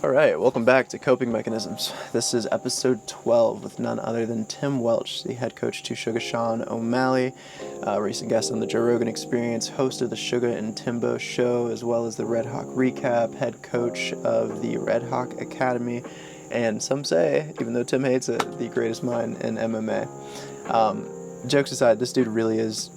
All right, welcome back to Coping Mechanisms. This is episode 12 with none other than Tim Welch, the head coach to Suga Sean O'Malley, recent guest on the Joe Rogan Experience, host of the Suga and Timbo show, as well as the Red Hawk Recap, head coach of the Red Hawk Academy, and some say, even though Tim hates it, the greatest mind in MMA. Jokes aside, this dude really is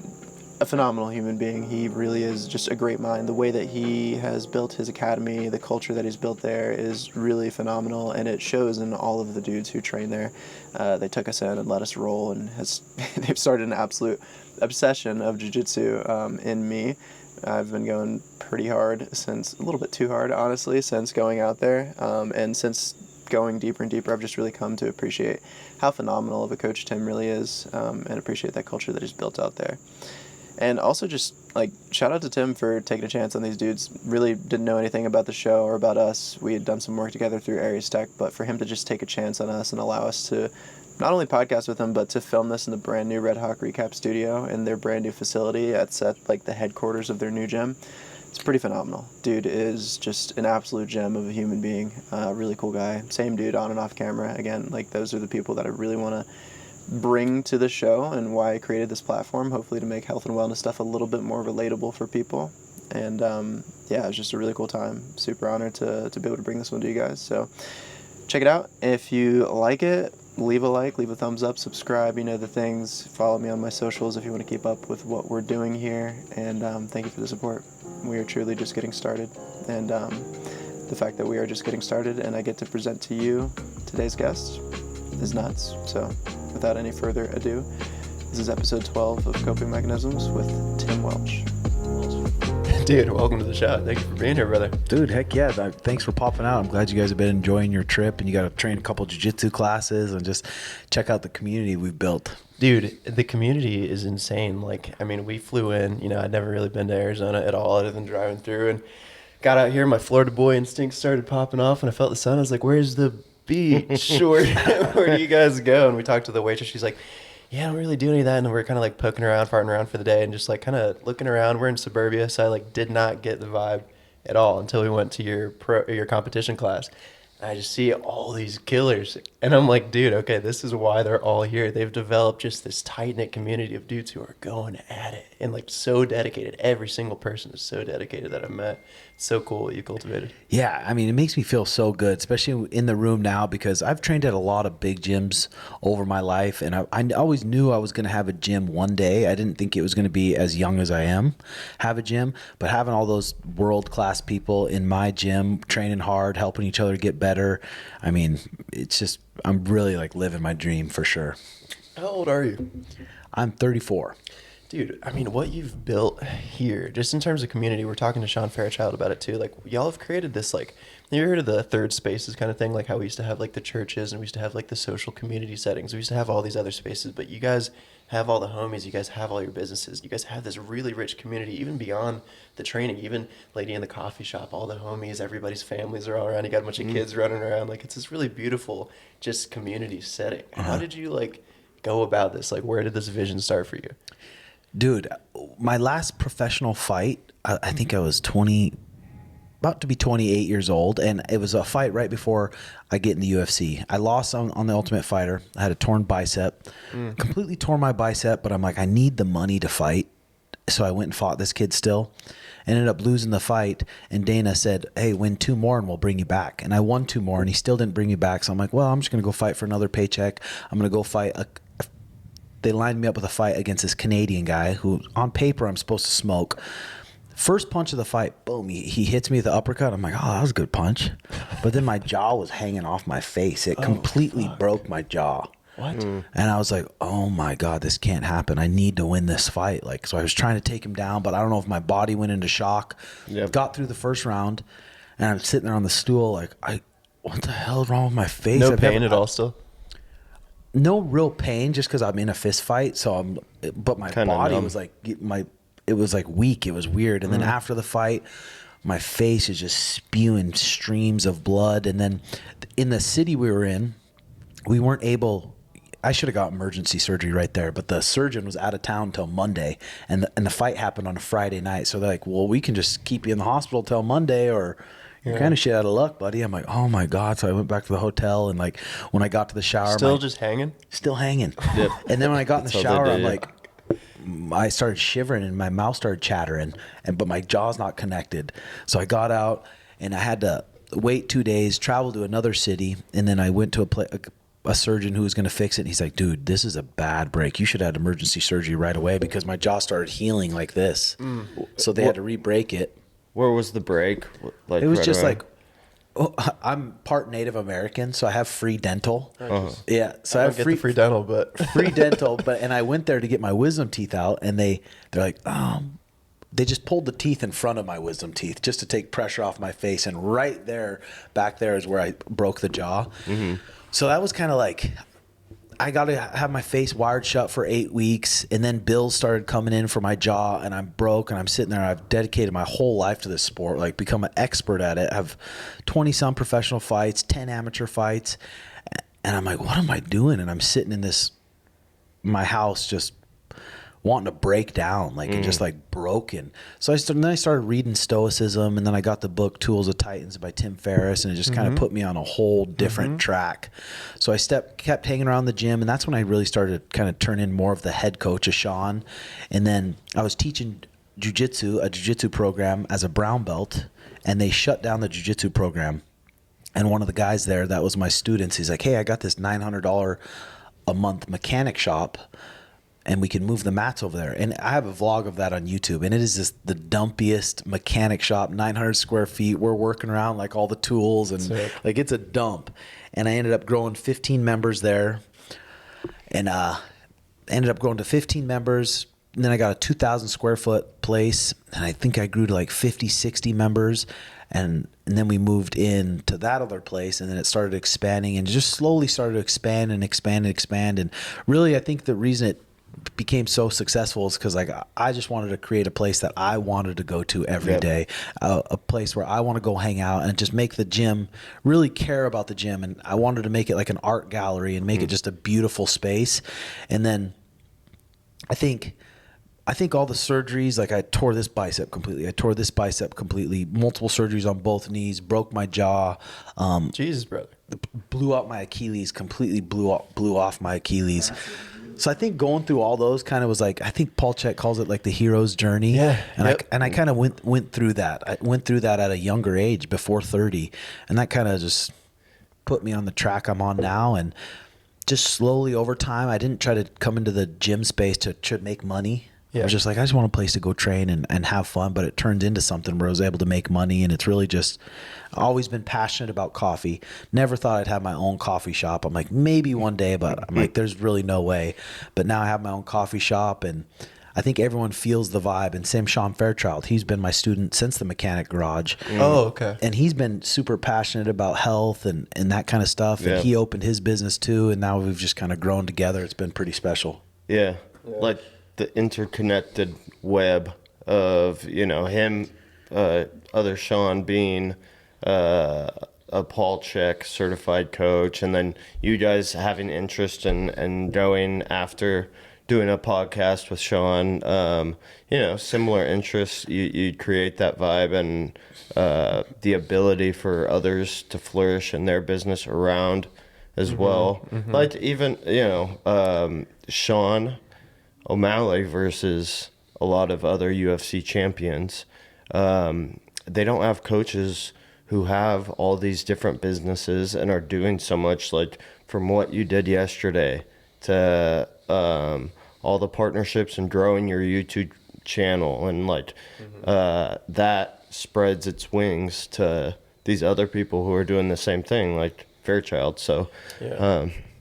a phenomenal human being. He really is just a great mind. The way that he has built his academy, the culture that he's built there is really phenomenal, and it shows in all of the dudes who train there. They took us in and let us roll, and they've started an absolute obsession of jiu-jitsu in me. I've been going pretty hard since, a little bit too hard, honestly, since going out there, and since going deeper and deeper, I've just really come to appreciate how phenomenal of a coach Tim really is, and appreciate that culture that he's built out there. And also just, shout out to Tim for taking a chance on these dudes. Really didn't know anything about the show or about us. We had done some work together through Aries Tech, but for him to just take a chance on us and allow us to not only podcast with him, but to film this in the brand new Red Hawk Recap studio in their brand new facility at the headquarters of their new gym. It's pretty phenomenal. Dude is just an absolute gem of a human being. Really cool guy. Same dude on and off camera. Again, those are the people that I really want to bring to the show and why I created this platform, hopefully to make health and wellness stuff a little bit more relatable for people. And it was just a really cool time. Super honored to be able to bring this one to you guys. So check it out. If you like it, leave a like, leave a thumbs up, subscribe, you know the things. Follow me on my socials if you want to keep up with what we're doing here. And thank you for the support. We are truly just getting started. And the fact that we are just getting started and I get to present to you today's guest is nuts. So without any further ado, this is episode 12 of Coping Mechanisms with Tim Welch. Dude, welcome to the show. Thank you for being here, brother. Dude, heck yeah. Thanks for popping out. I'm glad you guys have been enjoying your trip and you got to train a couple jiu-jitsu classes and just check out the community we've built. Dude, the community is insane. We flew in, I'd never really been to Arizona at all other than driving through, and got out here. My Florida boy instincts started popping off and I felt the sun. I was like, where's the beach? Where do you guys go? And we talked to the waitress. She's like, yeah, I don't really do any of that. And we're kind of poking around, farting around for the day and just kind of looking around. We're in suburbia, so I did not get the vibe at all until we went to your competition class. And I just see all these killers. And I'm like, dude, okay, this is why they're all here. They've developed just this tight-knit community of dudes who are going at it and so dedicated. Every single person is so dedicated that I've met. It's so cool what you cultivated. Yeah, it makes me feel so good, especially in the room now, because I've trained at a lot of big gyms over my life, and I always knew I was going to have a gym one day. I didn't think it was going to be as young as I am, have a gym, but having all those world-class people in my gym, training hard, helping each other get better, it's just, I'm really living my dream for sure. How old are you? I'm 34. Dude, what you've built here, just in terms of community, we're talking to Sean Fairchild about it too. Y'all have created this, have you heard of the third spaces kind of thing? How we used to have the churches and we used to have the social community settings. We used to have all these other spaces, but you guys have all the homies, you guys have all your businesses. You guys have this really rich community, even beyond the training, even lady in the coffee shop, all the homies, everybody's families are all around. You got a bunch of kids running around. It's this really beautiful, just community setting. How did you go about this? Where did this vision start for you? Dude, my last professional fight, I think I was about to be 28 years old, and it was a fight right before I get in the UFC. I lost on the Ultimate Fighter. I had a torn bicep, completely tore my bicep, but I'm like, I need the money to fight. So I went and fought this kid still. Ended up losing the fight, and Dana said, hey, win 2 more and we'll bring you back. And I won 2 more, and he still didn't bring me back. So I'm like, well, I'm just going to go fight for another paycheck. I'm going to go fight They lined me up with a fight against this Canadian guy who, on paper, I'm supposed to smoke. First punch of the fight, boom, he hits me with the uppercut. I'm like, oh, that was a good punch. But then my jaw was hanging off my face. It completely broke my jaw. What? And I was like, oh my God, this can't happen. I need to win this fight. So I was trying to take him down, but I don't know if my body went into shock. Yep. Got through the first round, and I'm sitting there on the stool what the hell is wrong with my face? No pain at all still? No real pain, just because I'm in a fist fight. But my Kinda body numb. was it was weak. It was weird. And then after the fight, my face is just spewing streams of blood. And then in the city we were in, we weren't able. I should have got emergency surgery right there, but the surgeon was out of town till Monday, and the fight happened on a Friday night. So they're like, well, we can just keep you in the hospital till Monday, or you're kind of shit out of luck, buddy. I'm like, oh my God. So I went back to the hotel, and like when I got to the shower, Still just hanging? still hanging. Yep. And then when I got in the That's how they shower, do I'm you. like, I started shivering and my mouth started chattering, but my jaw's not connected. So I got out and I had to wait 2 days, travel to another city, and then I went to a surgeon who was going to fix it. And he's like, dude, this is a bad break. You should have had emergency surgery right away, because my jaw started healing like this. So they had to re-break it. Where was the break? Like It was right just away? like, I'm part Native American, so I have free dental. Yeah, so I I don't have get the free dental, but free dental. And I went there to get my wisdom teeth out, and they're like, they just pulled the teeth in front of my wisdom teeth just to take pressure off my face, and right there, back there, is where I broke the jaw. So that was kind of like, I got to have my face wired shut for 8 weeks, and then bills started coming in for my jaw, and I'm broke, and I'm sitting there. I've dedicated my whole life to this sport, like become an expert at it. I have 20-some professional fights, 10 amateur fights, and I'm like, what am I doing? And I'm sitting in my house just wanting to break down, like, and just like broken. So then I started reading Stoicism, and then I got the book Tools of Titans by Tim Ferriss, and it just kind of put me on a whole different track. So I kept hanging around the gym, and that's when I really started to kind of turn in more of the head coach of Sean. And then I was teaching a jiu-jitsu program as a brown belt, and they shut down the jiu-jitsu program. And one of the guys there that was my students, he's like, hey, I got this $900 a month mechanic shop, and we can move the mats over there. And I have a vlog of that on YouTube, and it is just the dumpiest mechanic shop, 900 square feet. We're working around like all the tools, and like it's a dump. And I ended up growing 15 members there, and ended up growing to 15 members. And then I got a 2,000 square foot place, and I think I grew to like 50, 60 members. And then we moved into that other place, and then it started expanding, and just slowly started to expand and expand and expand. And really, I think the reason it became so successful is because like I just wanted to create a place that I wanted to go to every day, a place where I want to go hang out and just make the gym, really care about the gym. And I wanted to make it like an art gallery and make it just a beautiful space. And then I think all the surgeries, like I tore this bicep completely. Multiple surgeries on both knees, broke my jaw. Jesus, brother. Blew out my Achilles, completely blew off my Achilles. So I think going through all those kind of was like, I think Paul Chek calls it like the hero's journey. Yeah. And I kind of went through that. I went through that at a younger age, before 30. And that kind of just put me on the track I'm on now. And just slowly over time, I didn't try to come into the gym space to make money. I was just like, I just want a place to go train and have fun, but it turned into something where I was able to make money. And it's really just always been passionate about coffee. Never thought I'd have my own coffee shop. I'm like, maybe one day, but I'm like, there's really no way. But now I have my own coffee shop, and I think everyone feels the vibe. And same Sean Fairchild, he's been my student since the Mechanic Garage. Oh, okay. And he's been super passionate about health and that kind of stuff. And he opened his business too, and now we've just kind of grown together. It's been pretty special. Yeah. Like the interconnected web of, him, other Sean being a Paul Chek certified coach, and then you guys having interest in going after doing a podcast with Sean, similar interests, you create that vibe and the ability for others to flourish in their business around as well. Like even, Sean O'Malley versus a lot of other UFC champions. They don't have coaches who have all these different businesses and are doing so much, like from what you did yesterday to all the partnerships and growing your YouTube channel, and like that spreads its wings to these other people who are doing the same thing, like Fairchild. So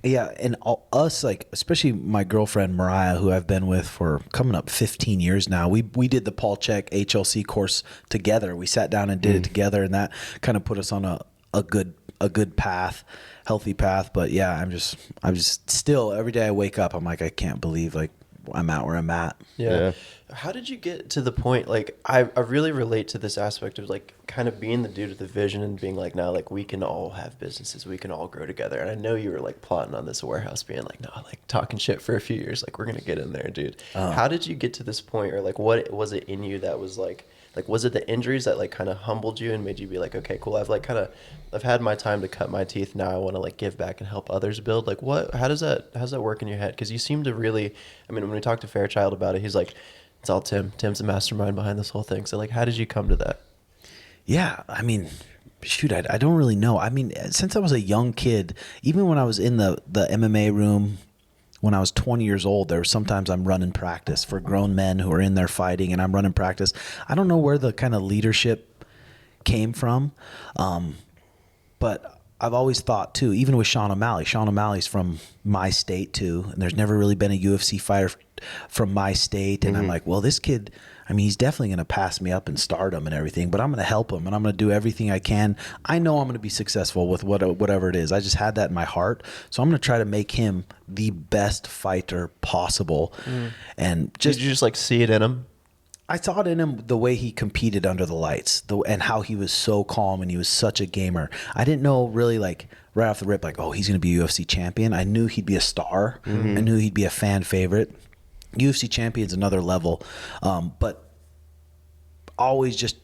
Yeah, and us, like, especially my girlfriend Mariah, who I've been with for coming up 15 years now. We did the Paul Chek HLC course together. We sat down and did it together, and that kind of put us on a good path, healthy path. But yeah, I'm just still, every day I wake up, I'm like, I can't believe like I'm at where I'm at. Yeah. How did you get to the point, like, I really relate to this aspect of, like, kind of being the dude with the vision and being like, no, like, we can all have businesses, we can all grow together. And I know you were, like, plotting on this warehouse, being like, no, like, talking shit for a few years, like, we're going to get in there, dude. How did you get to this point, or, like, what was it in you that was, like, Like, was it the injuries that like kind of humbled you and made you be like, okay, cool, I've had my time to cut my teeth. Now I want to like give back and help others build. Like, how does that work in your head? Because you seem to really, I mean, when we talked to Fairchild about it, he's like, it's all Tim. Tim's the mastermind behind this whole thing. So like, how did you come to that? Yeah, I mean, shoot, I don't really know. I mean, since I was a young kid, even when I was in the MMA room, when I was 20 years old, there were sometimes I'm running practice for grown men who are in there fighting, and I'm running practice. I don't know where the kind of leadership came from, but I've always thought too, even with Sean O'Malley's from my state too, and there's never really been a UFC fighter from my state, and I'm like, well, this kid, I mean, he's definitely going to pass me up in stardom and everything, but I'm going to help him, and I'm going to do everything I can. I know I'm going to be successful with whatever it is. I just had that in my heart, so I'm going to try to make him the best fighter possible. And Did you just like see it in him? I saw it in him, the way he competed under the lights, and how he was so calm, and he was such a gamer. I didn't know really, like, right off the rip, like, oh, he's going to be a UFC champion. I knew he'd be a star. I knew he'd be a fan favorite. UFC champion's another level, but always just,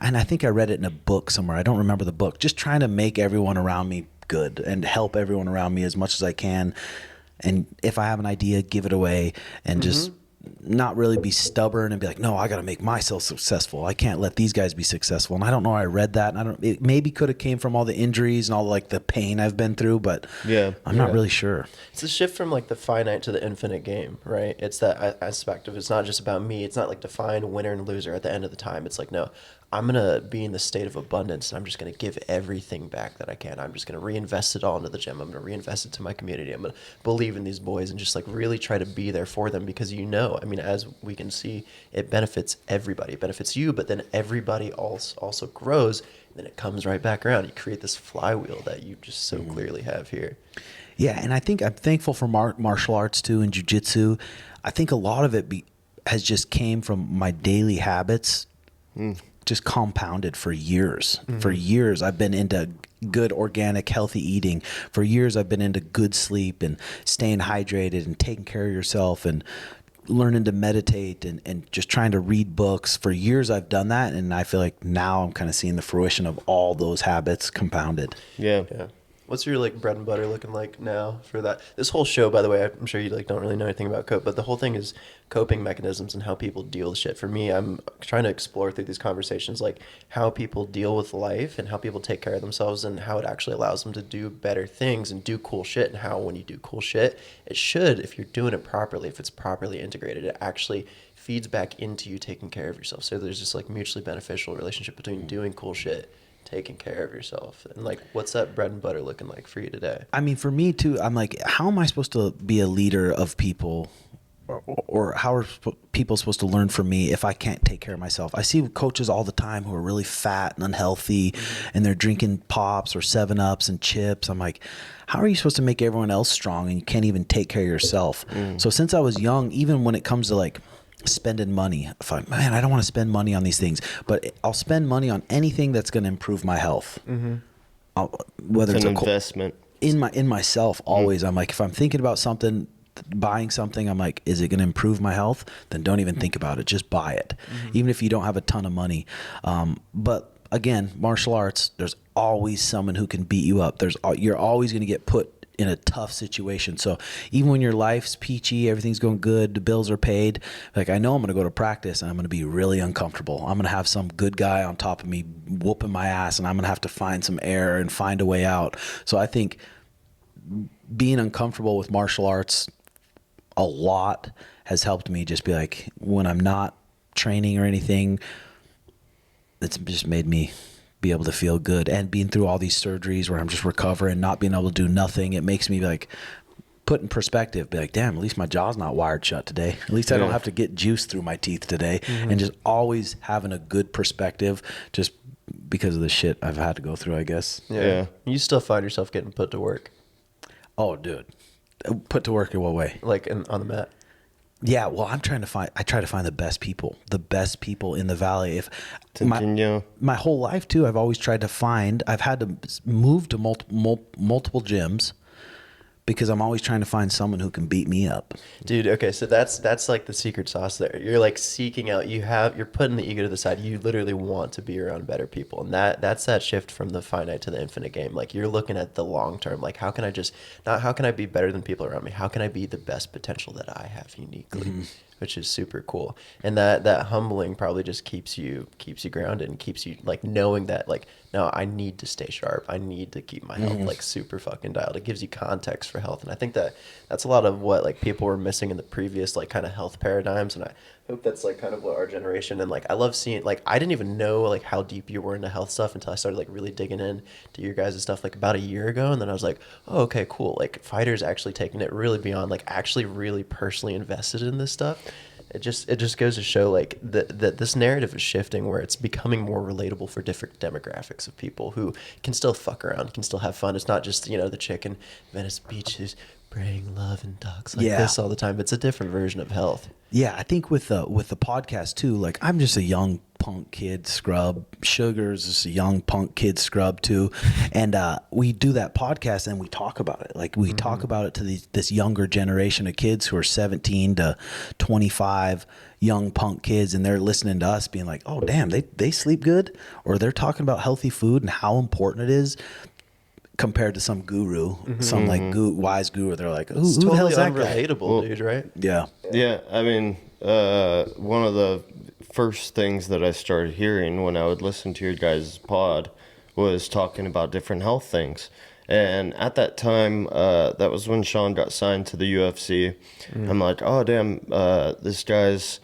and I think I read it in a book somewhere. I don't remember the book. Just trying to make everyone around me good and help everyone around me as much as I can. And if I have an idea, give it away, and just not really be stubborn and be like, no, I got to make myself successful. I can't let these guys be successful. And I don't know. I read that, and it maybe could have came from all the injuries and all like the pain I've been through, but I'm not really sure. It's a shift from like the finite to the infinite game, right? It's that aspect of it's not just about me. It's not like define winner and loser at the end of the time. It's like, no, I'm going to be in the state of abundance, and I'm just going to give everything back that I can. I'm just going to reinvest it all into the gym. I'm going to reinvest it to my community. I'm going to believe in these boys and just like really try to be there for them, because I mean, as we can see, it benefits everybody. It benefits you, but then everybody also grows, and then it comes right back around. You create this flywheel that you just so clearly have here. Yeah, and I think I'm thankful for martial arts too, and jiu-jitsu. I think a lot of it has just came from my daily habits, just compounded for years. For years, I've been into good, organic, healthy eating. For years, I've been into good sleep and staying hydrated and taking care of yourself and learning to meditate and just trying to read books. For years, I've done that, and I feel like now I'm kind of seeing the fruition of all those habits compounded. Yeah. What's your like bread and butter looking like now for that? This whole show, by the way, I'm sure you like don't really know anything about cope, but the whole thing is coping mechanisms and how people deal with shit. For me, I'm trying to explore through these conversations like how people deal with life and how people take care of themselves and how it actually allows them to do better things and do cool shit, and how when you do cool shit, it should, if you're doing it properly, if it's properly integrated, it actually feeds back into you taking care of yourself. So there's this like mutually beneficial relationship between doing cool shit, taking care of yourself. And like, what's that bread and butter looking like for you today? I mean, for me too, I'm like, how am I supposed to be a leader of people, or how are people supposed to learn from me if I can't take care of myself? I see coaches all the time who are really fat and unhealthy, and they're drinking pops or 7-Ups and chips. I'm like, how are you supposed to make everyone else strong and you can't even take care of yourself? So since I was young, even when it comes to like spending money, I thought, man, I don't want to spend money on these things, but I'll spend money on anything that's going to improve my health. Whether it's an investment in myself. Always, I'm like, if I'm thinking about something, buying something, I'm like, is it going to improve my health? Then don't even think about it. Just buy it, even if you don't have a ton of money. But again, martial arts, there's always someone who can beat you up. You're always going to get put in a tough situation. So even when your life's peachy, everything's going good, the bills are paid, like I know I'm going to go to practice and I'm going to be really uncomfortable. I'm going to have some good guy on top of me whooping my ass, and I'm going to have to find some air and find a way out. So I think being uncomfortable with martial arts a lot has helped me just be like, when I'm not training or anything, it's just made me be able to feel good. And being through all these surgeries where I'm just recovering, not being able to do nothing, it makes me like put in perspective, be like, damn, at least my jaw's not wired shut today. At least I don't have to get juice through my teeth today. And just always having a good perspective, just because of the shit I've had to go through, I guess. Yeah. You still find yourself getting put to work. Oh, dude. Put to work in what way? Like on the mat. Yeah, well, I try to find the best people in the valley. If my whole life too, I've always tried to find. I've had to move to multiple gyms because I'm always trying to find someone who can beat me up. Dude, okay, so that's like the secret sauce there. You're like seeking out, you're putting the ego to the side. You literally want to be around better people. And that's that shift from the finite to the infinite game. Like you're looking at the long term. Like how can I just not how can I be better than people around me? How can I be the best potential that I have uniquely? Which is super cool. And that humbling probably just keeps you grounded and keeps you like knowing that like, no, I need to stay sharp. I need to keep my health like super fucking dialed. It gives you context for health. And I think that's a lot of what like people were missing in the previous like kind of health paradigms. And I hope that's like kind of what our generation, and like I love seeing, like I didn't even know like how deep you were into health stuff until I started like really digging in to your guys' stuff like about a year ago. And then I was like, oh, okay, cool. Like fighters actually taking it really beyond, like actually really personally invested in this stuff. It just goes to show like that this narrative is shifting where it's becoming more relatable for different demographics of people who can still fuck around, can still have fun. It's not just, the chick in Venice Beach who's praying love and talks like this all the time. It's a different version of health. Yeah, I think with the podcast too, like I'm just a young punk kid scrub. Sugar's just a young punk kid scrub too, and we do that podcast and we talk about it. Like we talk about it to this younger generation of kids who are 17 to 25, young punk kids, and they're listening to us being like, "Oh, damn, they sleep good," or they're talking about healthy food and how important it is. Compared to some guru, some like wise guru, they're like, who Totally the hell's that guy? unrelatable, dude, right? Yeah. Yeah, I mean, one of the first things that I started hearing when I would listen to your guys' pod was talking about different health things. And at that time, that was when Sean got signed to the UFC. I'm like, oh, damn, this guy's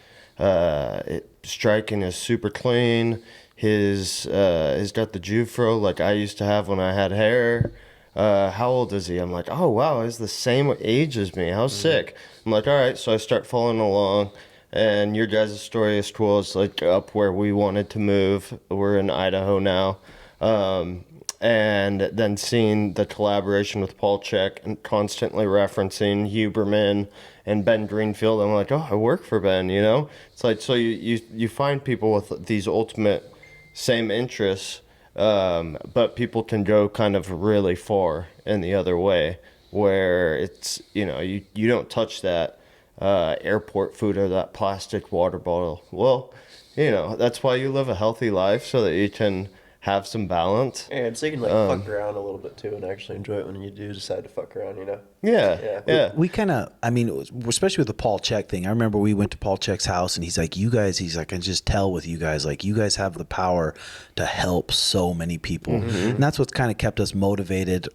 striking is super clean. He's got the Jufro like I used to have when I had hair. How old is he? I'm like, oh, wow, he's the same age as me. How sick. I'm like, all right. So I start following along. And your guys' story is cool. It's like up where we wanted to move. We're in Idaho now. And then seeing the collaboration with Paul Chek and constantly referencing Huberman and Ben Greenfield. I'm like, oh, I work for Ben, It's like, so you find people with these ultimate same interests, but people can go kind of really far in the other way where it's, you don't touch that airport food or that plastic water bottle. Well, that's why you live a healthy life so that you can have some balance. And so you can fuck around a little bit too and actually enjoy it when you do decide to fuck around, Yeah. We kind of, I mean, especially with the Paul Chek thing. I remember we went to Paul Chek's house and he's like, I can just tell with you guys, like you guys have the power to help so many people. And that's what's kind of kept us motivated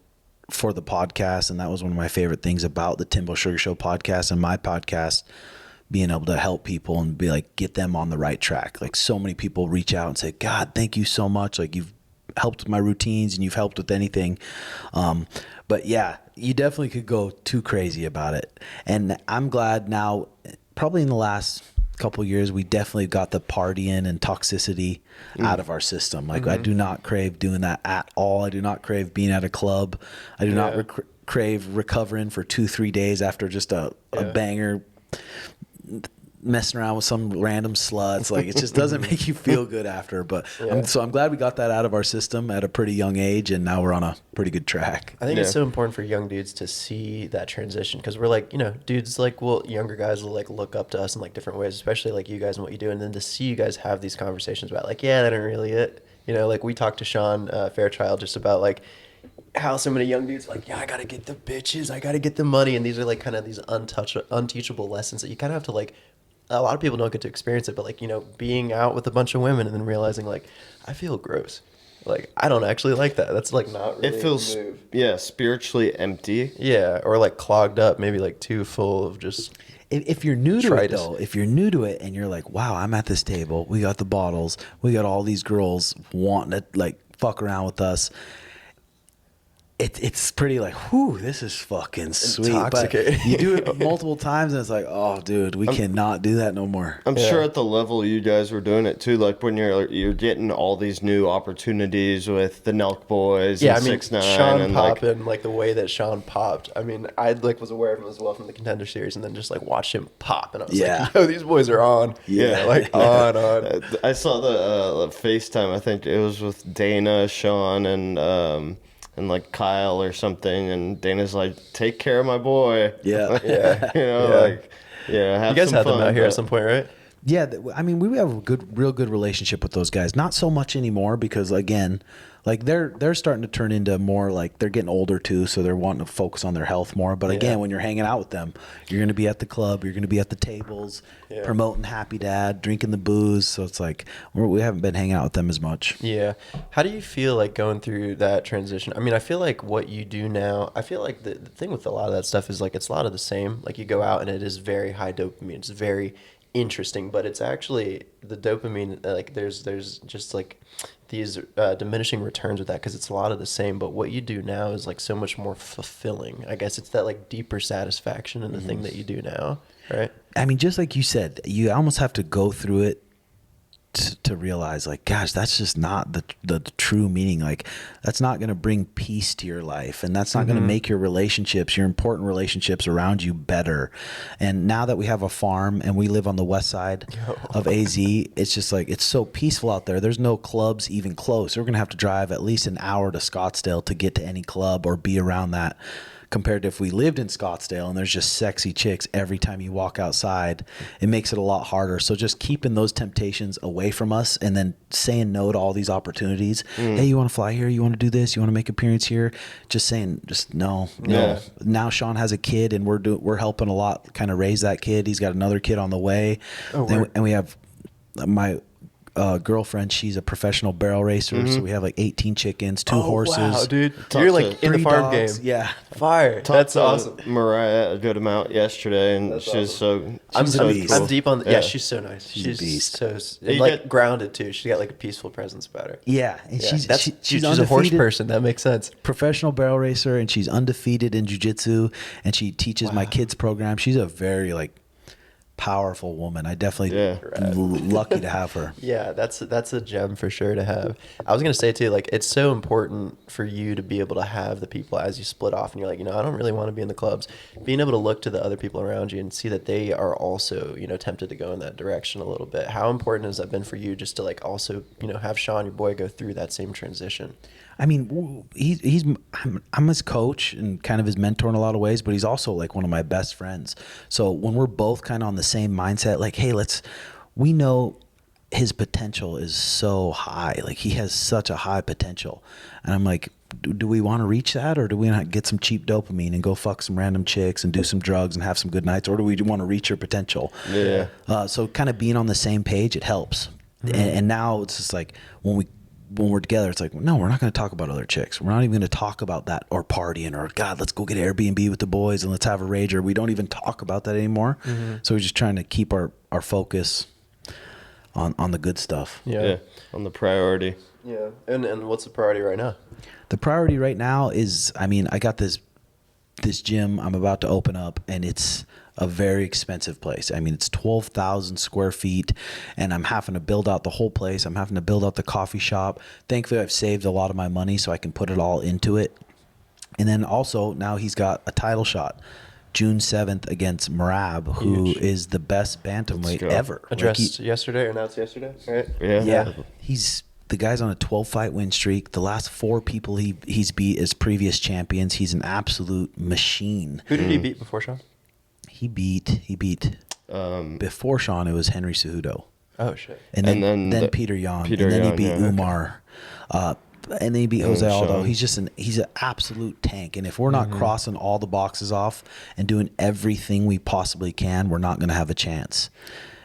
for the podcast. And that was one of my favorite things about the Timbo Sugar Show podcast and my podcast, being able to help people and be like, get them on the right track. Like so many people reach out and say, God, thank you so much. Like you've helped with my routines and you've helped with anything. But yeah, you definitely could go too crazy about it. And I'm glad now, probably in the last couple of years, we definitely got the partying and toxicity out of our system. Like I do not crave doing that at all. I do not crave being at a club. I do not crave recovering for 2-3 days after just a banger, messing around with some random sluts. Like it just doesn't make you feel good after. But I'm glad we got that out of our system at a pretty young age, and now we're on a pretty good track. I think it's so important for young dudes to see that transition, because we're like, dudes like, well, younger guys will like look up to us in like different ways, especially like you guys and what you do, and then to see you guys have these conversations about like, that ain't really it. Like we talked to Sean Fairchild just about like how so many young dudes are like, I gotta get the bitches, I gotta get the money, and these are like kind of these unteachable lessons that you kind of have to like. A lot of people don't get to experience it, but like, being out with a bunch of women and then realizing like, I feel gross. Like, I don't actually like that. That's like not really it feels, a move. Spiritually empty. Yeah, or like clogged up, maybe like too full of just. If you're new to it though, if you're new to it and you're like, wow, I'm at this table, we got the bottles, we got all these girls wanting to like fuck around with us. It's pretty like, whew, this is fucking sweet. But you do it multiple times and it's like, oh, dude, we cannot do that no more. I'm sure at the level you guys were doing it too, like when you're getting all these new opportunities with the Nelk Boys and 6ix9ine. Sean and popping, like the way that Sean popped. I mean, I like was aware of him as well from the Contender Series, and then just like watched him pop, and I was like, yo, these boys are on. On. I saw the FaceTime. I think it was with Dana, Sean, and and like Kyle or something, and Dana's like, take care of my boy. Yeah. Yeah. You know, Yeah. like, yeah, have You guys some had fun, them out here at but- some point, right? Yeah, I mean, we have a real good relationship with those guys. Not so much anymore because, again, like they're starting to turn into more like they're getting older too, so they're wanting to focus on their health more. But again, when you're hanging out with them, you're going to be at the club, you're going to be at the tables, promoting Happy Dad, drinking the booze. So it's like we haven't been hanging out with them as much. Yeah. How do you feel like going through that transition? I mean, I feel like what you do now, I feel like the thing with a lot of that stuff is like it's a lot of the same. Like you go out and it is very high dopamine. It's very interesting, but it's actually the dopamine, like there's just like these diminishing returns with that because it's a lot of the same. But what you do now is like so much more fulfilling. I guess it's that like deeper satisfaction in the thing that you do now, right? I mean, just like you said, you almost have to go through it to realize, like, gosh, that's just not the true meaning. Like, that's not going to bring peace to your life, and that's not going to make your relationships, your important relationships around you, better. And now that we have a farm and we live on the west side of AZ, it's just like it's so peaceful out there. There's no clubs even close. We're going to have to drive at least an hour to Scottsdale to get to any club or be around that. Compared to if we lived in Scottsdale and there's just sexy chicks every time you walk outside, it makes it a lot harder. So just keeping those temptations away from us and then saying no to all these opportunities. Hey, you want to fly here? You want to do this? You want to make an appearance here? Just saying, just no. Yeah. Now Sean has a kid and we're helping a lot kind of raise that kid. He's got another kid on the way. And we have my girlfriend, she's a professional barrel racer, so we have like 18 chickens, 2 horses. Wow, dude. Talk You're like to in the 3 farm dogs. game. Yeah. Fire. That's awesome. Mariah a good amount yesterday, and she's so. I'm, She's a beast. I'm deep on. Yeah, Yeah. she's so nice. She's a beast. So and You like get- grounded too. She's got like a peaceful presence about her. Yeah, and Yeah, she's she's a horse undefeated. person. That makes sense. Professional barrel racer, and she's undefeated in jiu-jitsu, and she teaches my kids program. She's a very like powerful woman. I definitely am lucky to have her. Yeah, that's a gem for sure to have. I was gonna say too, like it's so important for you to be able to have the people as you split off, and you're like, I don't really want to be in the clubs. Being able to look to the other people around you and see that they are also, tempted to go in that direction a little bit. How important has that been for you, just to like also, have Sean, your boy, go through that same transition? I mean, I'm his coach and kind of his mentor in a lot of ways, but he's also like one of my best friends. So when we're both kind of on the same mindset, like, hey, we know his potential is so high. Like he has such a high potential. And I'm like, do we want to reach that, or do we not get some cheap dopamine and go fuck some random chicks and do some drugs and have some good nights, or do we want to reach your potential? Yeah. So kind of being on the same page, it helps. And now it's just like when we're together, it's like, no, we're not going to talk about other chicks. We're not even going to talk about that or partying or, God, let's go get an Airbnb with the boys and let's have a rager. We don't even talk about that anymore. So we're just trying to keep our focus on the good stuff. Yeah. On the priority. Yeah. And what's the priority right now? The priority right now is, I mean, I got this gym I'm about to open up, and it's a very expensive place. I mean, it's 12,000 square feet, and I'm having to build out the whole place. I'm having to build out the coffee shop. Thankfully, I've saved a lot of my money so I can put it all into it. And then also now he's got a title shot June 7th against Merab, who is the best bantamweight ever. Addressed yesterday, or announced yesterday, right? Yeah. The guy's on a 12-fight win streak. The last 4 people he's beat as previous champions. He's an absolute machine. Who did he beat before, Sean? He beat before Sean, it was Henry Cejudo. Oh shit! And then Peter Yan. And then he beat Umar. And then he beat Jose Aldo. He's an absolute tank. And if we're not crossing all the boxes off and doing everything we possibly can, we're not going to have a chance.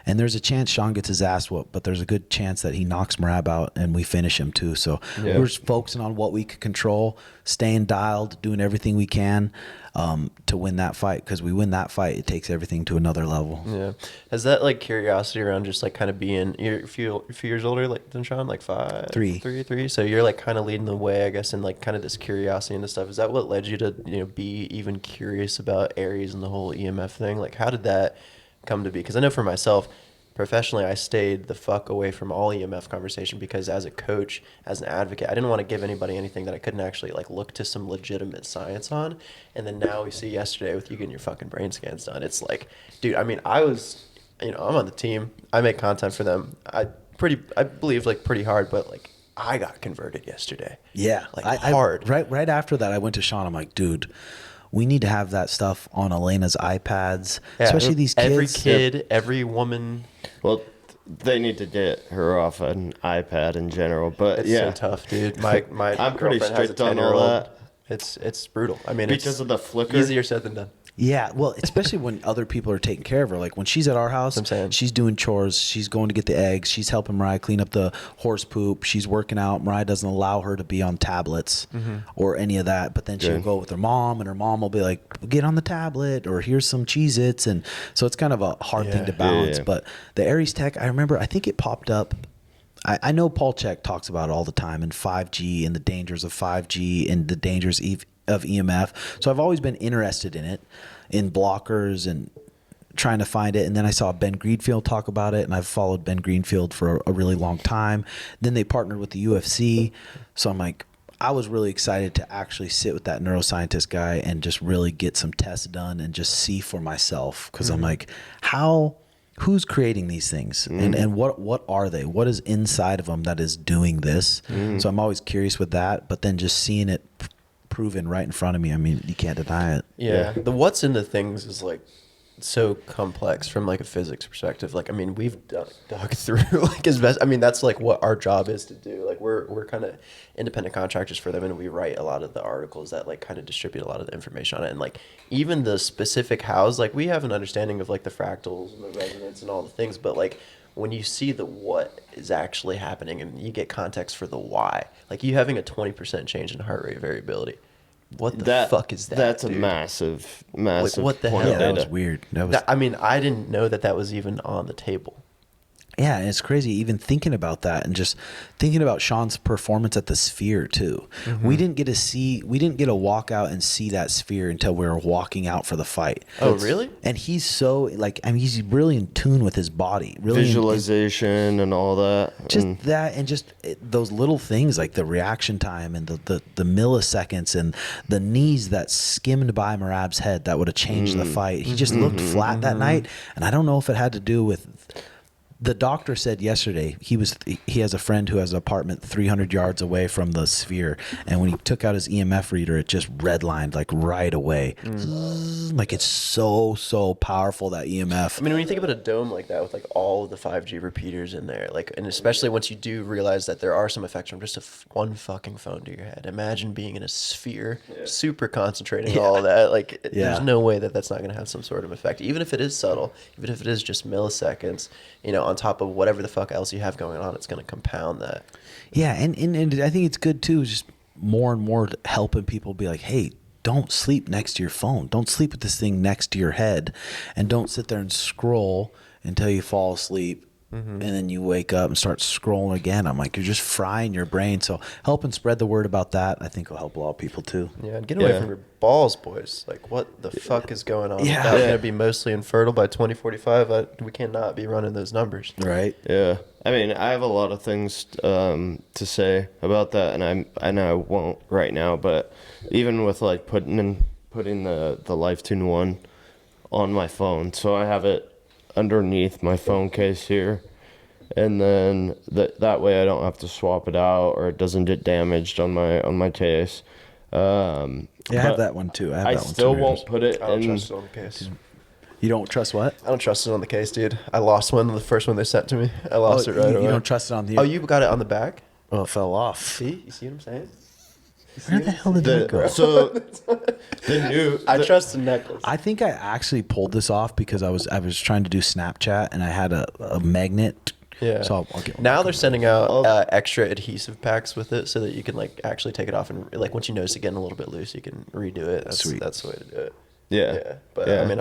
And there's a chance Sean gets his ass whooped, but there's a good chance that he knocks Merab out and we finish him too. So we're just focusing on what we can control, staying dialed, doing everything we can to win that fight. Because we win that fight, it takes everything to another level. Yeah. Has that like curiosity around just like kind of being, you're a few years older than Sean, like 5? 3. 3. So you're like kind of leading the way, I guess, in like kind of this curiosity into stuff. Is that what led you to, be even curious about Aries and the whole EMF thing? Like how did that come to be? Because I know for myself, professionally, I stayed the fuck away from all EMF conversation because as a coach, as an advocate, I didn't want to give anybody anything that I couldn't actually like look to some legitimate science on. And then now we see yesterday with you getting your fucking brain scans done. It's like, dude, I mean, I'm on the team. I make content for them. I believe like pretty hard, but like I got converted yesterday. Yeah, like I hard. Right after that, I went to Sean. I'm like, dude, we need to have that stuff on Elena's iPads, Yeah, especially these kids. Every kid, every woman. Well, they need to get her off an iPad in general. But It's yeah, so tough, dude. My I'm pretty girlfriend has a strict on all 10-year-old. that. It's brutal. I mean, Because it's of the flicker? Easier said than done. Yeah, well, especially when other people are taking care of her. Like when she's at our house, I'm saying. she's doing chores. She's going to get the eggs. She's helping Mariah clean up the horse poop. She's working out. Mariah doesn't allow her to be on tablets or any of that. But then she'll Good. go with her mom, and her mom will be like, get on the tablet, or here's some Cheez-Its. And so it's kind of a hard thing to balance. Yeah. But the Aries Tech, I remember, I think it popped up. I know Paul Chek talks about it all the time, and 5G and the dangers of 5G and the dangers of EMF. So I've always been interested in it, in blockers and trying to find it. And then I saw Ben Greenfield talk about it, and I've followed Ben Greenfield for a really long time. Then they partnered with the UFC. So I'm like, I was really excited to actually sit with that neuroscientist guy and just really get some tests done and just see for myself. Because I'm like, who's creating these things, and what are they? What is inside of them that is doing this? So I'm always curious with that, but then just seeing it proven right in front of me, I mean, you can't deny it. Yeah. The what's in the things is like so complex from like a physics perspective. Like, I mean, we've dug through like as best. I mean, that's like what our job is to do. Like we're kind of independent contractors for them, and we write a lot of the articles that like kind of distribute a lot of the information on it. And like even the specific hows, like we have an understanding of like the fractals and the resonance and all the things, but like when you see the what is actually happening and you get context for the why, like you having a 20% change in heart rate variability. What the fuck is that? That's dude? a massive Like, what the point hell? of Yeah, that data. was weird. That was I mean, I didn't know that was even on the table. Yeah, and it's crazy even thinking about that and just thinking about Sean's performance at the Sphere too. We didn't get to walk out and see that Sphere until we were walking out for the fight. Oh, really? And he's so like, I mean, he's really in tune with his body, really Visualization and all that. just and that, and just those little things like the reaction time and the milliseconds and the knees that skimmed by Merab's head that would have changed the fight. He just looked flat that night, and I don't know if it had to do with. The doctor said yesterday he has a friend who has an apartment 300 yards away from the Sphere, and when he took out his EMF reader, it just redlined like right away. Like it's so powerful, that EMF. I mean, when you think about a dome like that with like all of the 5G repeaters in there, like, and especially once you do realize that there are some effects from just one fucking phone to your head. Imagine being in a sphere, super concentrating all of that. Like, there's no way that that's not going to have some sort of effect, even if it is subtle, even if it is just milliseconds. You know, on top of whatever the fuck else you have going on, it's going to compound that. Yeah, and I think it's good too, just more and more helping people be like, hey, don't sleep next to your phone. Don't sleep with this thing next to your head, and don't sit there and scroll until you fall asleep. And then you wake up and start scrolling again. I'm like, you're just frying your brain. So helping spread the word about that, I think will help a lot of people too. Yeah, and get away from your balls, boys. Like, what the fuck is going on? Yeah. That's going to be mostly infertile by 2045. We cannot be running those numbers. Right. yeah, I mean, I have a lot of things to say about that, and I won't right now. But even with like putting the LifeTune 1 on my phone, so I have it underneath my phone case here, and then that way I don't have to swap it out or it doesn't get damaged on my case. Yeah, I have that one too. I still won't put it I don't in. trust it on the case. You don't trust what? I don't trust it on the case, dude. I lost one, the first one they sent to me. I lost it right away. You don't trust it on the. Oh, you got it on the back? Oh, it fell off. See? You see what I'm saying? Where the hell did it go? So the new I trust the necklace. I think I actually pulled this off because I was trying to do Snapchat and I had a magnet. Yeah. So I'll get one. Now they're sending out extra adhesive packs with it so that you can like actually take it off and like once you notice it getting a little bit loose, you can redo it. Sweet. That's the way to do it. Yeah. But Yeah. I mean,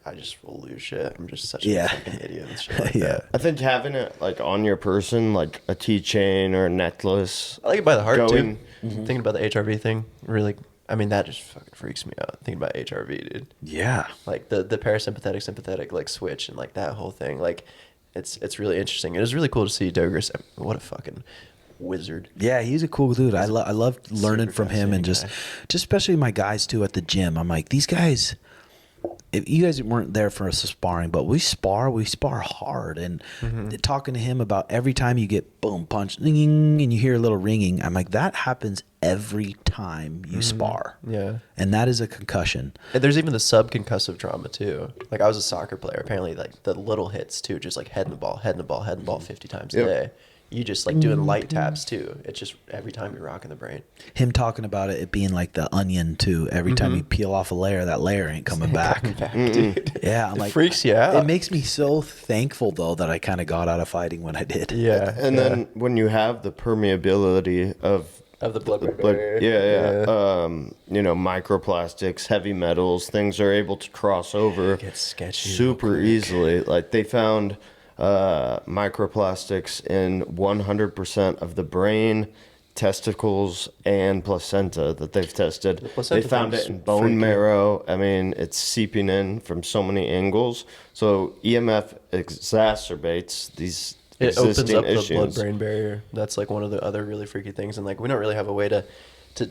I just will lose shit. I'm just such a fucking idiot and shit like Yeah. that. I think having it like on your person, like a keychain or a necklace. I like it by the heart Going- too. Thinking about the HRV thing, really. I mean, that just fucking freaks me out. Thinking about HRV, dude. Yeah. Like the parasympathetic sympathetic like switch and like that whole thing. Like it's really interesting. It was really cool to see Dogris. What a fucking wizard. Yeah, he's a cool dude. I love learning super from him, and fascinating just especially my guys too at the gym. I'm like, these guys, if you guys weren't there for us sparring, but we spar hard. And talking to him about every time you get boom, punch, ding, and you hear a little ringing, I'm like, that happens every time you spar. Yeah. And that is a concussion. And there's even the subconcussive trauma too. Like I was a soccer player. Apparently, like the little hits too, just like head in the ball, 50 times a day. You just like doing light taps too. It's just every time you're rocking the brain. Him talking about it being like the onion too. Every time you peel off a layer, that layer ain't coming back. Dude. Yeah, I'm It like, freaks you out. It makes me so thankful though that I kind of got out of fighting when I did. Yeah. And then when you have the permeability of the blood-brain blood, barrier. you know, microplastics, heavy metals, things are able to cross over It gets sketchy super easily. Like they found microplastics in 100% of the brain, testicles, and placenta that they've tested. The placenta They found thing's it in bone freaky. marrow. I mean, it's seeping in from so many angles. So EMF exacerbates these It opens existing up the issues. blood-brain barrier. That's like one of the other really freaky things, and like we don't really have a way to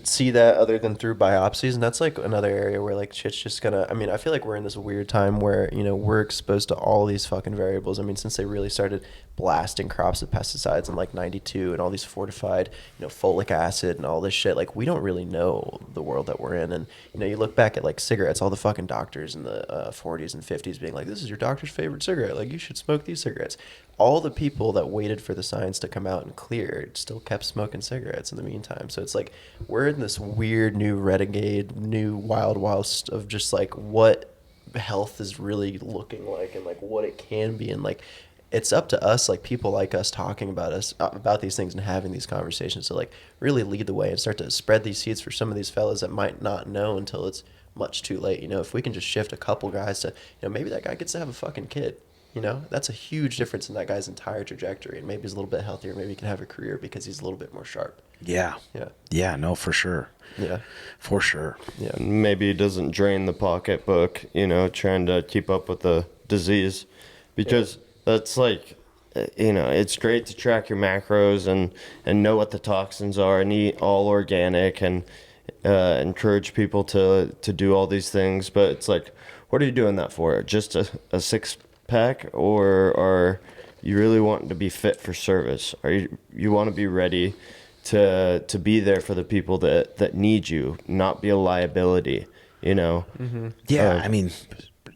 see that other than through biopsies, and that's like another area where like shit's just gonna. I mean, I feel like we're in this weird time where we're exposed to all these fucking variables. I mean, since they really started blasting crops of pesticides in like '92 and all these fortified, folic acid and all this shit, like we don't really know the world that we're in. And you look back at like cigarettes, all the fucking doctors in the 40s and 50s being like, this is your doctor's favorite cigarette, like you should smoke these cigarettes. All the people that waited for the science to come out and clear still kept smoking cigarettes in the meantime. So it's like we're in this weird new renegade, new wild west of just like what health is really looking like and like what it can be. And like it's up to us, like people like us talking about these things and having these conversations to like really lead the way and start to spread these seeds for some of these fellas that might not know until it's much too late. If we can just shift a couple guys to, maybe that guy gets to have a fucking kid. That's a huge difference in that guy's entire trajectory. And maybe he's a little bit healthier. Maybe he can have a career because he's a little bit more sharp. Yeah. Yeah. Yeah, no, for sure. Yeah. For sure. Yeah. Maybe it doesn't drain the pocketbook, trying to keep up with the disease, because that's like, it's great to track your macros and know what the toxins are and eat all organic and encourage people to do all these things. But it's like, what are you doing that for? Just a six pack, or are you really wanting to be fit for service? Are you want to be ready to be there for the people that need you, not be a liability, Yeah, I mean,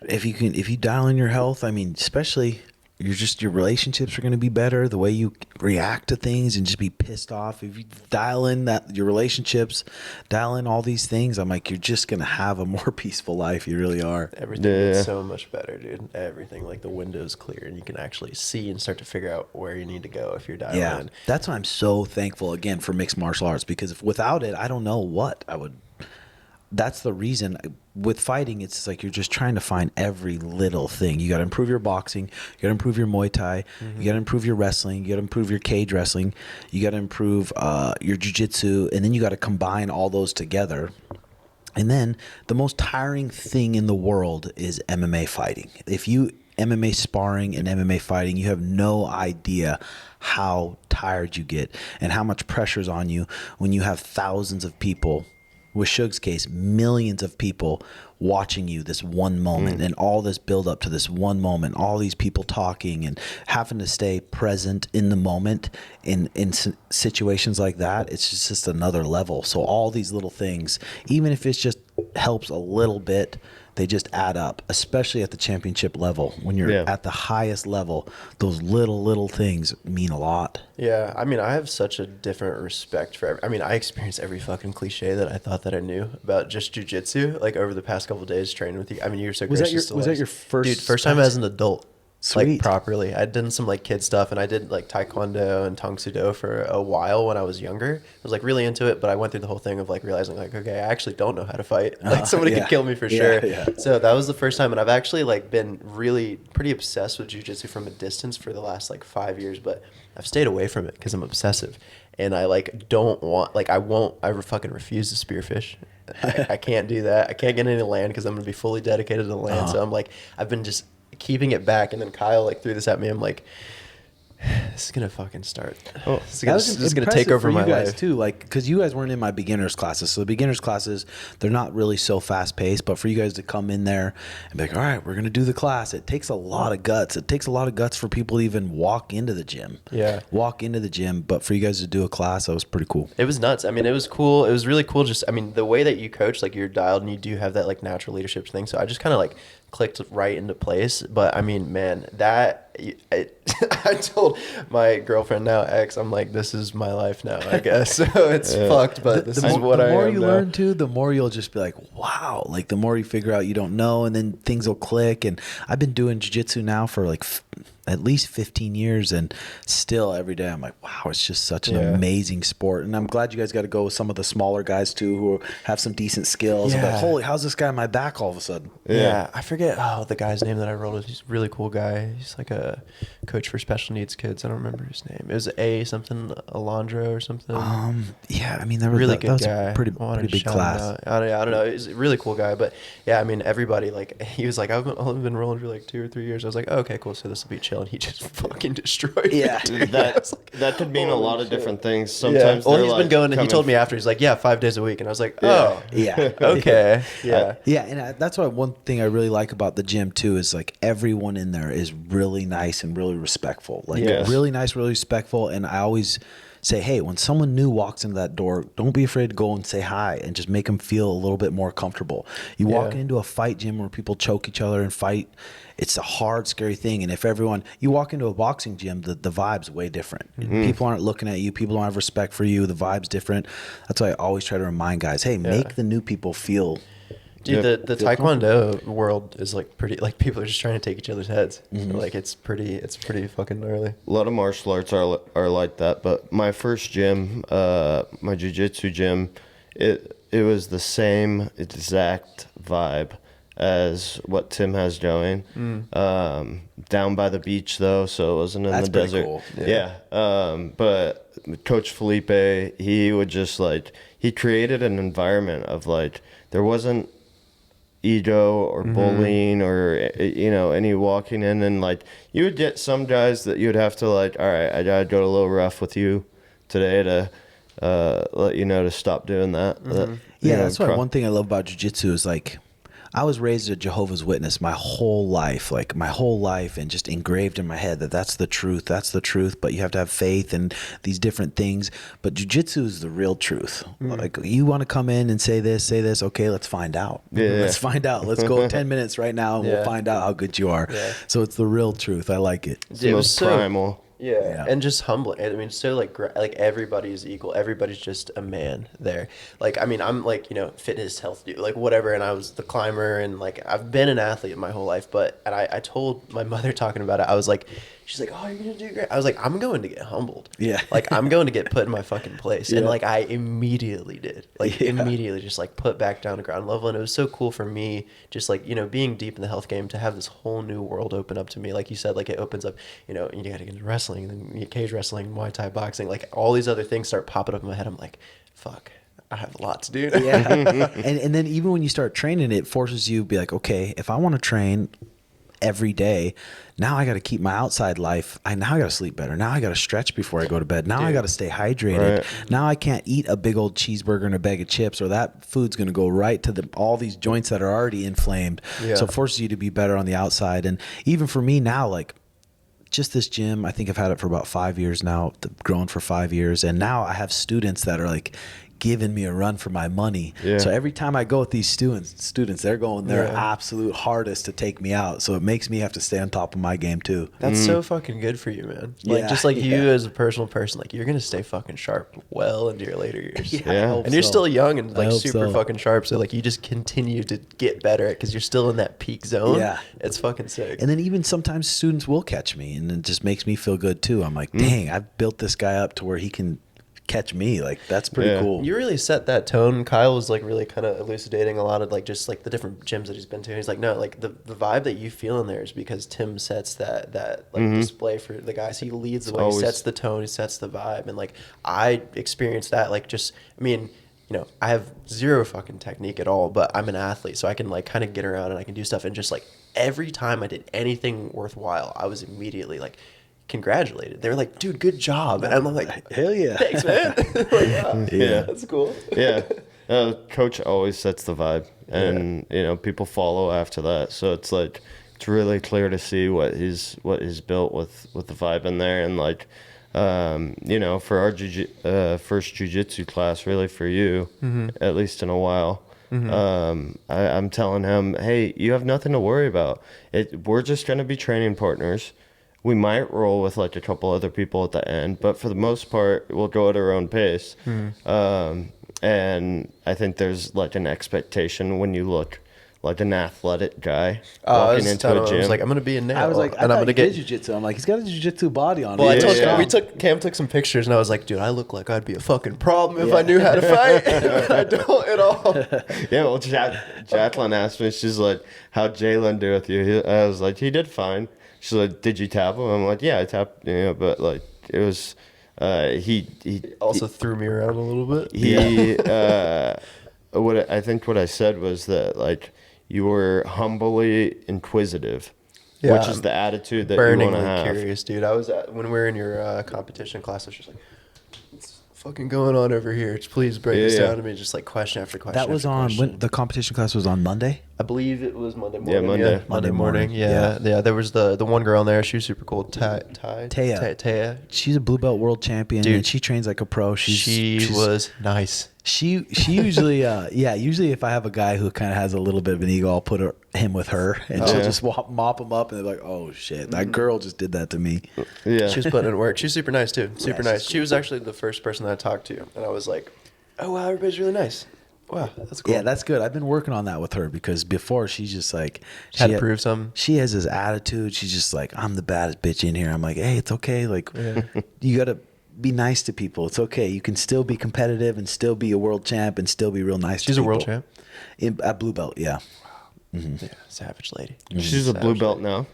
if you dial in your health, I mean, especially your relationships are going to be better. The way you react to things and just be pissed off. If you dial in your relationships, dial in all these things, I'm like, you're just going to have a more peaceful life. You really are. Everything is so much better, dude. Everything, like the window's clear and you can actually see and start to figure out where you need to go if you're dialed in. That's why I'm so thankful again for mixed martial arts, because if without it, I don't know what I would. That's the reason with fighting, it's like you're just trying to find every little thing. You got to improve your boxing, you got to improve your Muay Thai, you got to improve your wrestling, you got to improve your cage wrestling, you got to improve your jiu-jitsu, and then you got to combine all those together. And then the most tiring thing in the world is MMA fighting. If you MMA sparring and MMA fighting, you have no idea how tired you get and how much pressure's on you when you have thousands of people. With Suge's case, millions of people watching you this one moment and all this build up to this one moment, all these people talking and having to stay present in the moment in situations like that. It's just another level. So all these little things, even if it just helps a little bit, they just add up, especially at the championship level. When you're at the highest level, those little things mean a lot. Yeah, I mean, I have such a different respect for I experience every fucking cliche that I thought that I knew about just jiu-jitsu, like over the past couple of days training with you. I mean, you're so gracious to Was that your first? Dude, first time as an adult. Sweet. Like properly. I'd done some like kid stuff, and I did like taekwondo and tong sudo for a while when I was younger. I was like really into it, but I went through the whole thing of like realizing like, okay, I actually don't know how to fight. Like somebody could kill me for sure. Yeah. So that was the first time, and I've actually like been really pretty obsessed with jiu-jitsu from a distance for the last like 5 years, but I've stayed away from it because I'm obsessive, and I like don't want like I fucking refuse to spearfish. I can't do that. I can't get any land because I'm gonna be fully dedicated to the land. So I'm like, I've been just keeping it back, and then Kyle like threw this at me. I'm like, this is gonna fucking start. Oh, This is gonna take over my you guys life too, like because you guys weren't in my beginners classes. So the beginners classes, they're not really so fast paced. But for you guys to come in there and be like, all right, we're gonna do the class. It takes a lot of guts. It takes a lot of guts for people to even walk into the gym. Yeah. Walk into the gym. But for you guys to do a class, that was pretty cool. It was nuts. I mean, it was cool. It was really cool. Just, I mean, the way that you coach, like you're dialed and you do have that like natural leadership thing. So I just kind of like clicked right into place. But I mean, man, I told my girlfriend now, ex, I'm like, this is my life now, I guess. So it's fucked, but this is what I am. The more you now. learn too, the more you'll just be like, wow. Like the more you figure out you don't know, and then things will click. And I've been doing jiu-jitsu now for like at least 15 years, and still every day I'm like, wow, it's just such an amazing sport. And I'm glad you guys got to go with some of the smaller guys too who have some decent skills. Yeah. But holy, how's this guy on my back all of a sudden? Yeah, I forget the guy's name that I rolled with. He's a really cool guy. He's like a coach for special needs kids. I don't remember his name. It was Alondra or something. Yeah, I mean, that was really that good was guy. a pretty big class. I don't know. He's a really cool guy, but yeah, I mean, everybody like he was like, I've only been rolling for like 2 or 3 years. I was like, oh, okay, cool. So this will be chill, and he just fucking destroyed me. Yeah. Dude. That could mean a holy lot of shit. different things. Yeah. Sometimes Well, they're he's been like going. He coming told me after. He's like, yeah, 5 days a week, and I was like, oh, Yeah. okay, yeah. Yeah, and that's why one thing I really like about the gym too is like everyone in there is really nice and really respectful. Like Yes. really nice, really respectful. And I always say, hey, when someone new walks into that door, don't be afraid to go and say hi and just make them feel a little bit more comfortable. You walk into a fight gym where people choke each other and fight. It's a hard, scary thing. And if you walk into a boxing gym, the vibe's way different. People aren't looking at you. People don't have respect for you. The vibe's different. That's why I always try to remind guys, hey, make the new people feel. Dude, the Taekwondo world is like pretty, like people are just trying to take each other's heads. So, like it's pretty fucking gnarly. A lot of martial arts are like that, but my first gym, my jiu-jitsu gym, it was the same exact vibe as what Tim has going. Down by the beach though, so it wasn't in That's the pretty desert. cool. Yeah. But Coach Felipe, he would just like, he created an environment of like, there wasn't ego or bullying or any walking in, and like you would get some guys that you'd have to like, all right, I gotta go a little rough with you today to let you know to stop doing that. That's why one thing I love about jiu-jitsu is like I was raised a Jehovah's Witness my whole life, and just engraved in my head that that's the truth, but you have to have faith and these different things. But jiu-jitsu is the real truth. Like you want to come in and say this, okay, let's find out. Let's find out. Let's go 10 minutes right now and we'll find out how good you are. Yeah. So it's the real truth. I like it. It's the most primal. Yeah, and just humbling. I mean, so like everybody's equal. Everybody's just a man there. Like, I mean, I'm like, fitness, health dude, like whatever. And I was the climber, and like I've been an athlete my whole life. And I told my mother talking about it, I was like, she's like, oh, you're gonna do great. I was like, I'm going to get humbled. Yeah, like I'm going to get put in my fucking place. And like I immediately did, immediately just like put back down to ground level. And it was so cool for me, just like being deep in the health game, to have this whole new world open up to me. Like you said, like it opens up. You got to get into wrestling. And then you get cage wrestling, Muay Thai boxing, like all these other things start popping up in my head. I'm like, fuck, I have a lot to do. Yeah. and then even when you start training, it forces you to be like, okay, if I want to train every day, now I got to keep my outside life. Now I got to sleep better. Now I got to stretch before I go to bed. Now I got to stay hydrated. Right. Now I can't eat a big old cheeseburger and a bag of chips, or that food's going to go right to all these joints that are already inflamed. Yeah. So it forces you to be better on the outside. And even for me now, like, just this gym, I think I've had it for about 5 years now, grown for 5 years. And now I have students that are like giving me a run for my money. Yeah. So every time I go with these students, they're going their absolute hardest to take me out. So it makes me have to stay on top of my game too. That's so fucking good for you, man. Like just like you as a personal person, like you're going to stay fucking sharp well into your later years. And you're still young and like super fucking sharp. So like you just continue to get better because you're still in that peak zone. Yeah. It's fucking sick. And then even sometimes students will catch me, and it just makes me feel good too. I'm like, dang, I've built this guy up to where he can catch me. Like that's pretty cool. You really set that tone. Kyle was like really kind of elucidating a lot of like just like the different gyms that he's been to. He's like, no, like the vibe that you feel in there is because Tim sets that like display for the guys. He leads the way, he sets the tone, he sets the vibe. And like I experienced that, like just, I mean, I have zero fucking technique at all, but I'm an athlete, so I can like kind of get around and I can do stuff. And just like every time I did anything worthwhile, I was immediately like congratulated. They were like, dude, good job. And I'm like, hell yeah. thanks, man. Like, wow, Yeah. that's cool. Yeah. Coach always sets the vibe, and you know, people follow after that. So it's like it's really clear to see what he's built with the vibe in there, and like you know, for our first jiu-jitsu class, really for you, at least in a while. I'm telling him, hey, you have nothing to worry about. We're just going to be training partners. We might roll with like a couple other people at the end, but for the most part, we'll go at our own pace. And I think there's like an expectation when you look like an athletic guy walking into a gym. I was like, I'm gonna be in now. I was like, and I'm gonna get jiu-jitsu. I'm like, he's got a jiu-jitsu body on. Well, him. Cam took some pictures, and I was like, dude, I look like I'd be a fucking problem if I knew how to fight. But I don't at all. Yeah, well, Jacqueline asked me, she's like, how'd Jalen do with you? I was like, he did fine. She's like, did you tap him? I'm like, yeah, I tapped, you know, but like, it was, he also threw me around a little bit. What I said was that like you were humbly inquisitive, which is the attitude that you want to have. Curious, dude. I was when we were in your competition class. I was just like, what's fucking going on over here? Just please break this down to me. Just like question after question. That was on when the competition class was on Monday. I believe it was Monday morning. Yeah, Monday morning. Yeah. There was the one girl in there. She was super cool. Taya. She's a blue belt world champion, Dude, and she trains like a pro. She was nice. She usually usually if I have a guy who kind of has a little bit of an ego, I'll put him with her, and she'll just mop him up, and they're like, oh shit, that girl just did that to me. Yeah, she was putting in work. She's super nice too. Super nice. She was actually the first person that I talked to, and I was like, oh wow, everybody's really nice. Wow, that's cool. Yeah, that's good. I've been working on that with her because before she's just like had to prove something. She has this attitude. She's just like, I'm the baddest bitch in here. I'm like, hey, it's okay. Like, you gotta be nice to people. It's okay. You can still be competitive and still be a world champ and still be real nice. She's to a people. world champ at blue belt. Yeah. Yeah, savage lady. She's a blue belt now.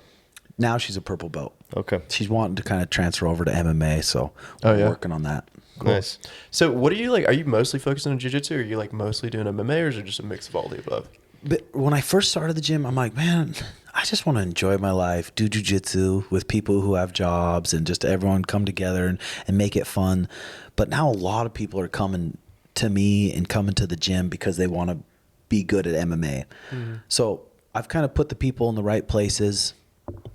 Now she's a purple belt. Okay. She's wanting to kind of transfer over to MMA, so we're working on that. Cool. Nice. So what are you like? Are you mostly focused on jiu-jitsu, or are you like mostly doing MMA, or is it just a mix of all the above? But when I first started the gym, I'm like, man, I just want to enjoy my life, do jiu-jitsu with people who have jobs, and just everyone come together and make it fun. But now a lot of people are coming to me and coming to the gym because they want to be good at MMA. So I've kind of put the people in the right places.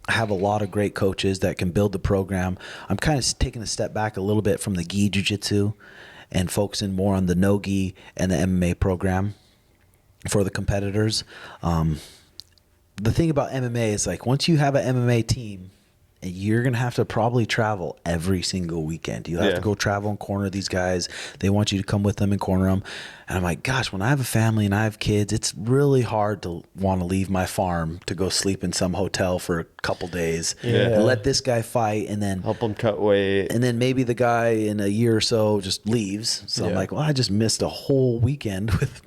I have a lot of great coaches that can build the program. I'm kind of taking a step back a little bit from the gi jiu-jitsu and focusing more on the no gi and the MMA program for the competitors. The thing about MMA is like once you have an MMA team, you're going to have to probably travel every single weekend. You have to go travel and corner these guys. They want you to come with them and corner them. And I'm like, gosh, when I have a family and I have kids, it's really hard to want to leave my farm to go sleep in some hotel for a couple days and let this guy fight and then help him cut weight. And then maybe the guy in a year or so just leaves. So I'm like, well, I just missed a whole weekend with...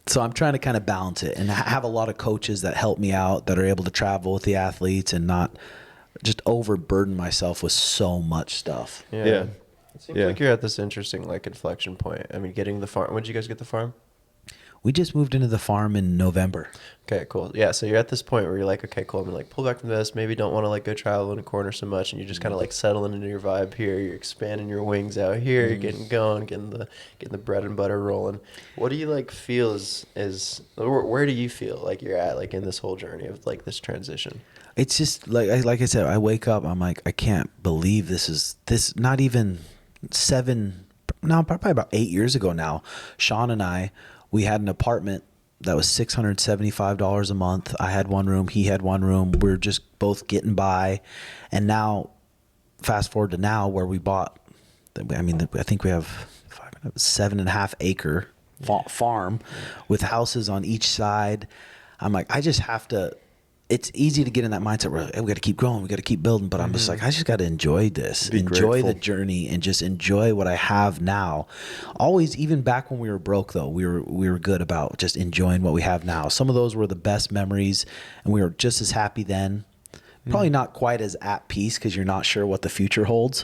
So I'm trying to kind of balance it and have a lot of coaches that help me out that are able to travel with the athletes and not just overburden myself with so much stuff. Yeah. It seems like you're at this interesting like inflection point. I mean, getting the farm. When did you guys get the farm? We just moved into the farm in November. Okay, cool. Yeah, so you're at this point where you're like, okay, cool. I'm gonna like pull back from this. Maybe don't want to like go travel in a corner so much, and you're just kind of like settling into your vibe here. You're expanding your wings out here. You're getting going, getting the bread and butter rolling. What do you like feel is where do you feel like you're at like in this whole journey of like this transition? It's just like I said, I wake up, I'm like, I can't believe this. Not even probably about 8 years ago now. Sean and I, we had an apartment that was $675 a month. I had one room, he had one room. We were just both getting by. And now, fast forward to now where we bought, I mean, I think we have 7.5 acre farm with houses on each side. I'm like, I just have to, it's easy to get in that mindset where hey, we got to keep growing, we got to keep building. But I'm just like, I just got to enjoy this, enjoy the journey, and just enjoy what I have now. Always, even back when we were broke, though, we were good about just enjoying what we have now. Some of those were the best memories, and we were just as happy then. Probably not quite as at peace because you're not sure what the future holds.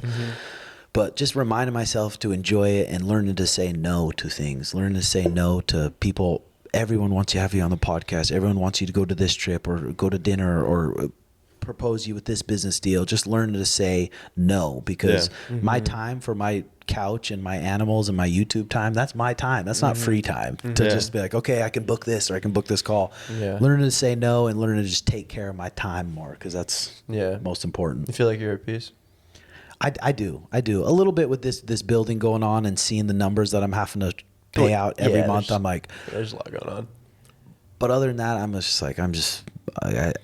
But just reminding myself to enjoy it and learning to say no to things, learning to say no to people. Everyone wants to have you on the podcast. Everyone wants you to go to this trip or go to dinner or propose you with this business deal, just learn to say no, because my time for my couch and my animals and my YouTube time, that's my time. That's not free time to just be like, okay, I can book this or I can book this call. Learn to say no and learn to just take care of my time more, because that's most important. You feel like you're at peace? I do a little bit with this building going on and seeing the numbers that I'm having to pay out every month. I'm like, there's a lot going on. But other than that,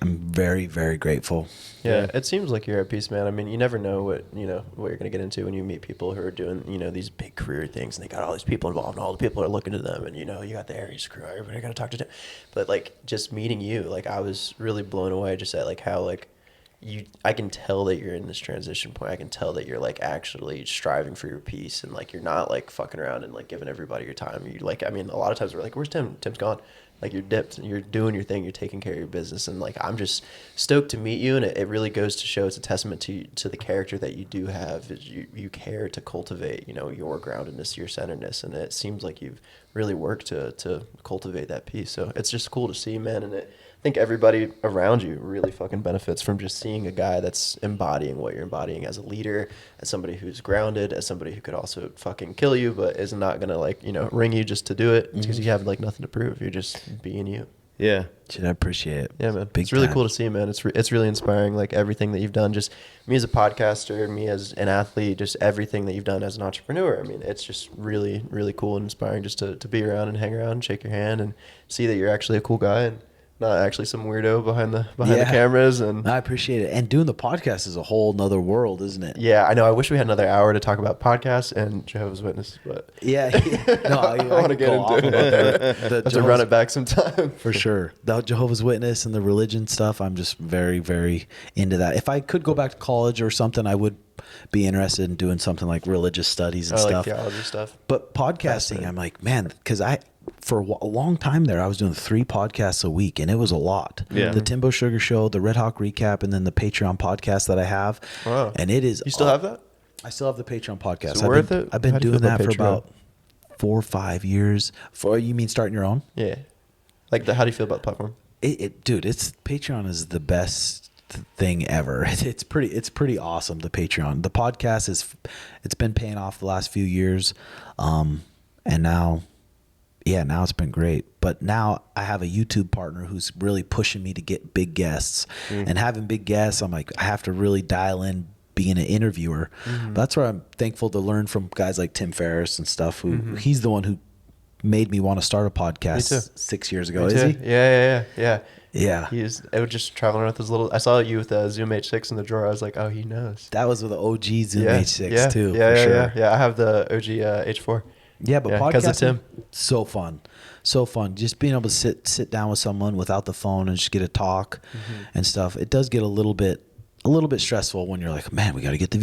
I'm very, very grateful. Yeah, it seems like you're at peace, man. I mean, you never know what you're going to get into when you meet people who are doing, these big career things, and they got all these people involved, and all the people are looking to them, and you got the Aries crew, everybody got to talk to them. But like, just meeting you, like, I was really blown away just at like how like I can tell that you're in this transition point. I can tell that you're like actually striving for your peace, and like you're not like fucking around and like giving everybody your time. You like, I mean, a lot of times we're like, where's Tim? Tim's gone. Like, you're dipped and you're doing your thing. You're taking care of your business. And like, I'm just stoked to meet you. And it really goes to show, it's a testament to the character that you do have. Is you care to cultivate, your groundedness, your centeredness. And it seems like you've really worked to cultivate that peace. So it's just cool to see, man. And I think everybody around you really fucking benefits from just seeing a guy that's embodying what you're embodying as a leader, as somebody who's grounded, as somebody who could also fucking kill you, but is not gonna like, ring you just to do it because you have like nothing to prove. You're just being you. Yeah. Dude, I appreciate it. Yeah, man. It's really cool to see, man. It's really inspiring, like everything that you've done. Just me as a podcaster, me as an athlete, just everything that you've done as an entrepreneur. I mean, it's just really, really cool and inspiring just to be around and hang around and shake your hand and see that you're actually a cool guy and not actually some weirdo behind the cameras. And I appreciate it. And doing the podcast is a whole nother world, isn't it? Yeah, I know. I wish we had another hour to talk about podcasts and Jehovah's Witness, but yeah. No, I want to get into it. Have to run it back sometime. For sure. The Jehovah's Witness and the religion stuff, I'm just very, very into that. If I could go back to college or something, I would be interested in doing something like religious studies and stuff. Like theology stuff. But podcasting, I'm like, man, because for a long time there, I was doing 3 podcasts a week, and it was a lot. Yeah. The Timbo Sugar Show, the Red Hawk Recap, and then the Patreon podcast that I have. Wow. And it is. You still have that? I still have the Patreon podcast. Is it worth it? I've been How do you doing feel that about for Patreon? about 4 or 5 years. You mean starting your own? Yeah. Like, how do you feel about the platform? Dude, Patreon is the best thing ever. It's pretty awesome. The Patreon, the podcast it's been paying off the last few years, and now it's been great. But now I have a YouTube partner who's really pushing me to get big guests, and having big guests, I'm like, I have to really dial in being an interviewer. That's where I'm thankful to learn from guys like Tim Ferriss and stuff. He's the one who made me want to start a podcast 6 years ago. Is he? Yeah. He was just traveling around with his little. I saw you with a Zoom H6 in the drawer. I was like, oh, he knows. That was with the OG Zoom H6 too. Yeah. I have the OG H4. Yeah, but because of podcasting, Tim. so fun. Just being able to sit down with someone without the phone and just get a talk and stuff. It does get a little bit stressful when you're like, man, we got to get the